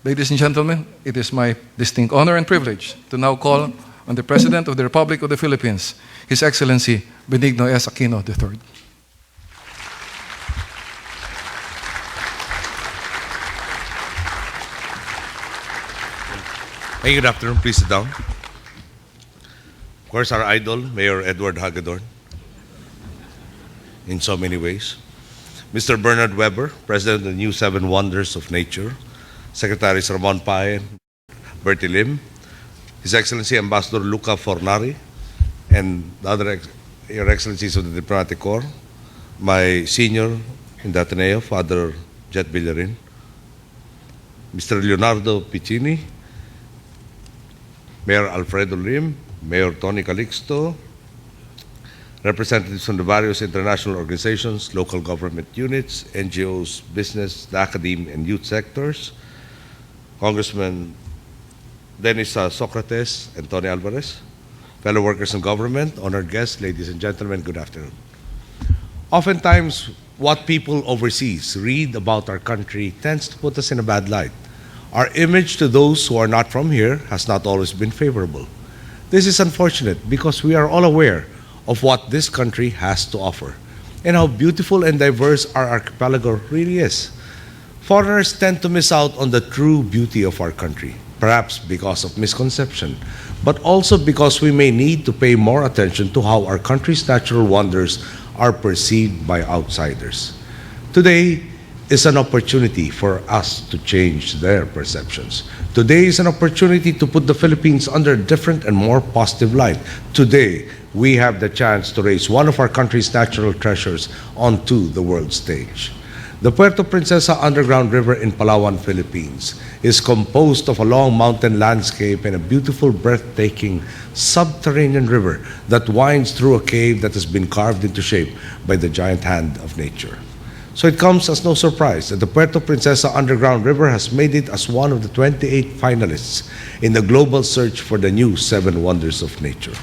Ladies and gentlemen, it is my distinct honor and privilege to now call on the President of the Republic of the Philippines, His Excellency Benigno S. Aquino III. Hey, good afternoon. Please sit down. Of course, our idol, Mayor Edward Hagedorn, in so many ways. Mr. Bernard Weber, President of the New Seven Wonders of Nature. Secretaries Ramon Pae, Bertie Lim, His Excellency Ambassador Luca Fornari, and the other Your Excellencies of the Diplomatic Corps, my senior in the Ateneo, Father Jet Villarin, Mr. Leonardo Piccini, Mayor Alfredo Lim, Mayor Tony Calixto, representatives from the various international organizations, local government units, NGOs, business, the academe, and youth sectors, Congressman Dennis Socrates and Tony Alvarez, fellow workers in government, honored guests, ladies and gentlemen, good afternoon. Oftentimes, what people overseas read about our country tends to put us in a bad light. Our image to those who are not from here has not always been favorable. This is unfortunate because we are all aware of what this country has to offer and how beautiful and diverse our archipelago really is. Foreigners tend to miss out on the true beauty of our country, perhaps because of misconception, but also because we may need to pay more attention to how our country's natural wonders are perceived by outsiders. Today is an opportunity for us to change their perceptions. Today is an opportunity to put the Philippines under a different and more positive light. Today, we have the chance to raise one of our country's natural treasures onto the world stage. The Puerto Princesa Underground River in Palawan, Philippines is composed of a long mountain landscape and a beautiful, breathtaking subterranean river that winds through a cave that has been carved into shape by the giant hand of nature. So it comes as no surprise that the Puerto Princesa Underground River has made it as one of the 28 finalists in the global search for the new Seven Wonders of Nature.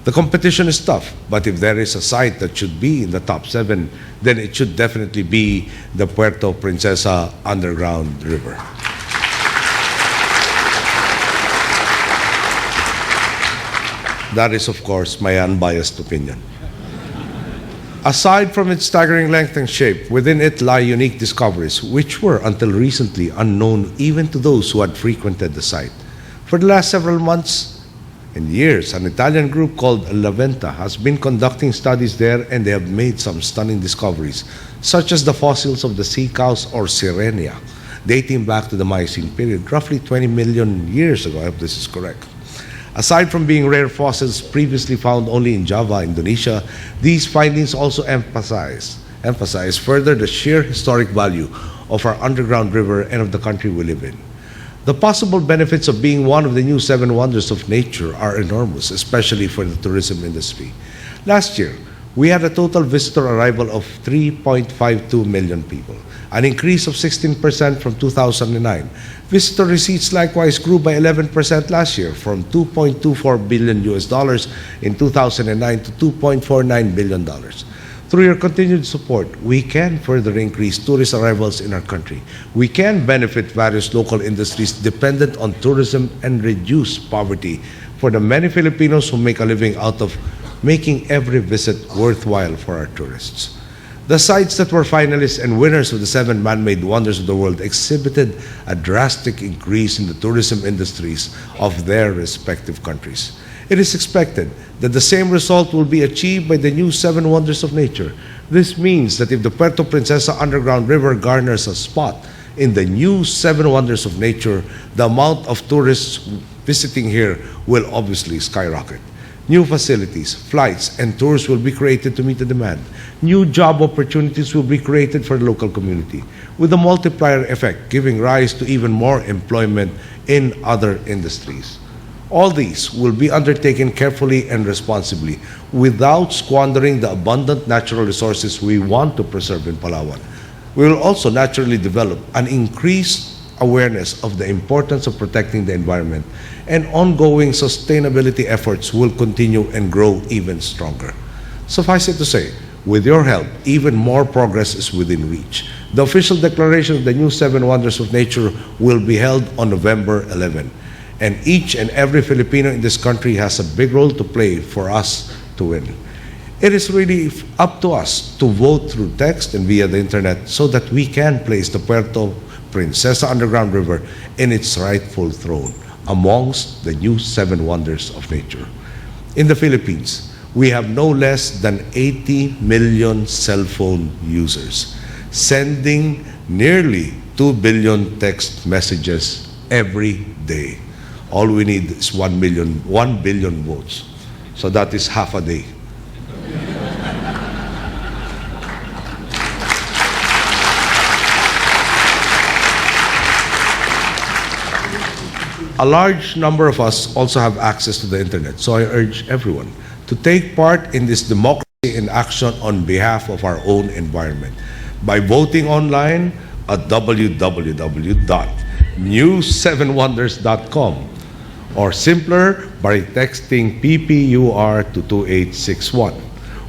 The competition is tough, but if there is a site that should be in the top 7, then it should definitely be the Puerto Princesa Underground River. That is, of course, my unbiased opinion. Aside from its staggering length and shape, within it lie unique discoveries, which were until recently unknown even to those who had frequented the site. For the last several months and years, an Italian group called La Venta has been conducting studies there, and they have made some stunning discoveries, such as the fossils of the sea cows or Sirenia, dating back to the Miocene period, roughly 20 million years ago, if this is correct. Aside from being rare fossils previously found only in Java, Indonesia, these findings also emphasize further the sheer historic value of our underground river and of the country we live in. The possible benefits of being one of the new Seven Wonders of Nature are enormous, especially for the tourism industry. Last year, we had a total visitor arrival of 3.52 million people, an increase of 16% from 2009. Visitor receipts likewise grew by 11% last year, from $2.24 billion in 2009 to $2.49 billion. Through your continued support, we can further increase tourist arrivals in our country. We can benefit various local industries dependent on tourism and reduce poverty for the many Filipinos who make a living out of making every visit worthwhile for our tourists. The sites that were finalists and winners of the 7 man-made wonders of the world exhibited a drastic increase in the tourism industries of their respective countries. It is expected that the same result will be achieved by the new 7 Wonders of Nature. This means that if the Puerto Princesa Underground River garners a spot in the new 7 Wonders of Nature, the amount of tourists visiting here will obviously skyrocket. New facilities, flights, and tours will be created to meet the demand. New job opportunities will be created for the local community, with a multiplier effect giving rise to even more employment in other industries. All these will be undertaken carefully and responsibly without squandering the abundant natural resources we want to preserve in Palawan. We will also naturally develop an increased awareness of the importance of protecting the environment, and ongoing sustainability efforts will continue and grow even stronger. Suffice it to say, with your help, even more progress is within reach. The official declaration of the new seven wonders of nature will be held on November 11. And each and every Filipino in this country has a big role to play for us to win. It is really up to us to vote through text and via the internet so that we can place the Puerto Princesa Underground River in its rightful throne amongst the new seven wonders of nature. In the Philippines, we have no less than 80 million cell phone users, sending nearly 2 billion text messages every day. All we need is 1 billion votes. So that is half a day. A large number of us also have access to the internet, so I urge everyone to take part in this democracy in action on behalf of our own environment by voting online at www.news7wonders.com or simpler by texting PPUR to 2861.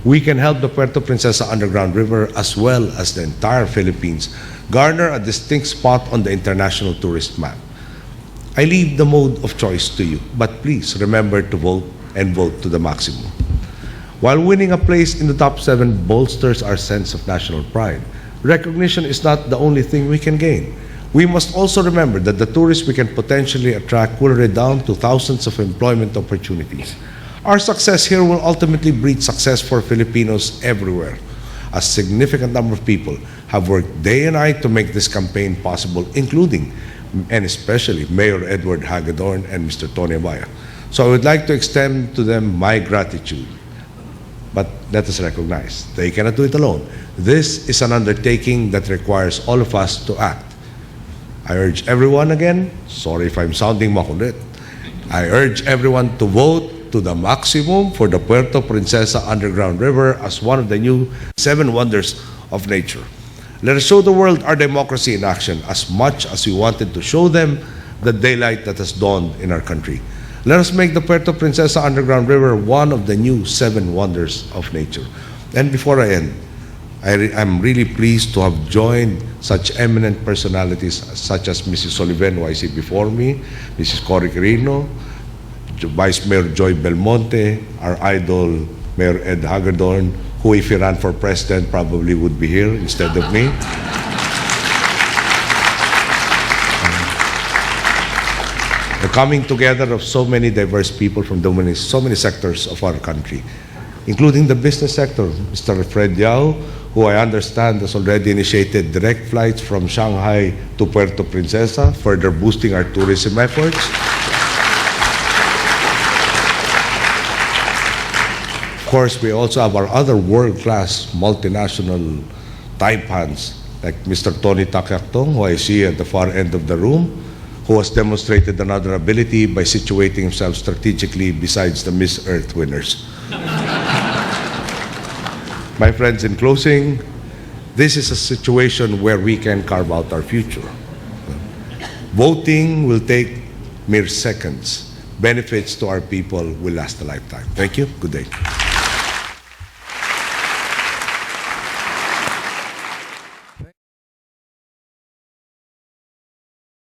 We can help the Puerto Princesa Underground River as well as the entire Philippines garner a distinct spot on the international tourist map. I leave the mode of choice to you, but please remember to vote and vote to the maximum. While winning a place in the top 7 bolsters our sense of national pride, recognition is not the only thing we can gain. We must also remember that the tourists we can potentially attract will redound to thousands of employment opportunities. Our success here will ultimately breed success for Filipinos everywhere. A significant number of people have worked day and night to make this campaign possible, including and especially Mayor Edward Hagedorn and Mr. Tony Abaya. So I would like to extend to them my gratitude. But let us recognize, they cannot do it alone. This is an undertaking that requires all of us to act. I urge everyone again, sorry if I'm sounding makulit, I urge everyone to vote to the maximum for the Puerto Princesa Underground River as one of the new 7 wonders of nature. Let us show the world our democracy in action as much as we wanted to show them the daylight that has dawned in our country. Let us make the Puerto Princesa Underground River one of the new 7 wonders of nature. And before I end, I'm really pleased to have joined such eminent personalities such as Mrs. Oliven, who I see before me, Mrs. Cory Quirino, Vice Mayor Joy Belmonte, our idol, Mayor Ed Hagedorn, who if he ran for president probably would be here instead of me. The coming together of so many diverse people from so many sectors of our country, including the business sector. Mr. Fred Yao, who I understand has already initiated direct flights from Shanghai to Puerto Princesa, further boosting our tourism efforts. Of course, we also have our other world-class multinational taipans like Mr. Tony Takyactong, who I see at the far end of the room, who has demonstrated another ability by situating himself strategically besides the Miss Earth winners. My friends, in closing, this is a situation where we can carve out our future. Voting will take mere seconds. Benefits to our people will last a lifetime. Thank you. Good day.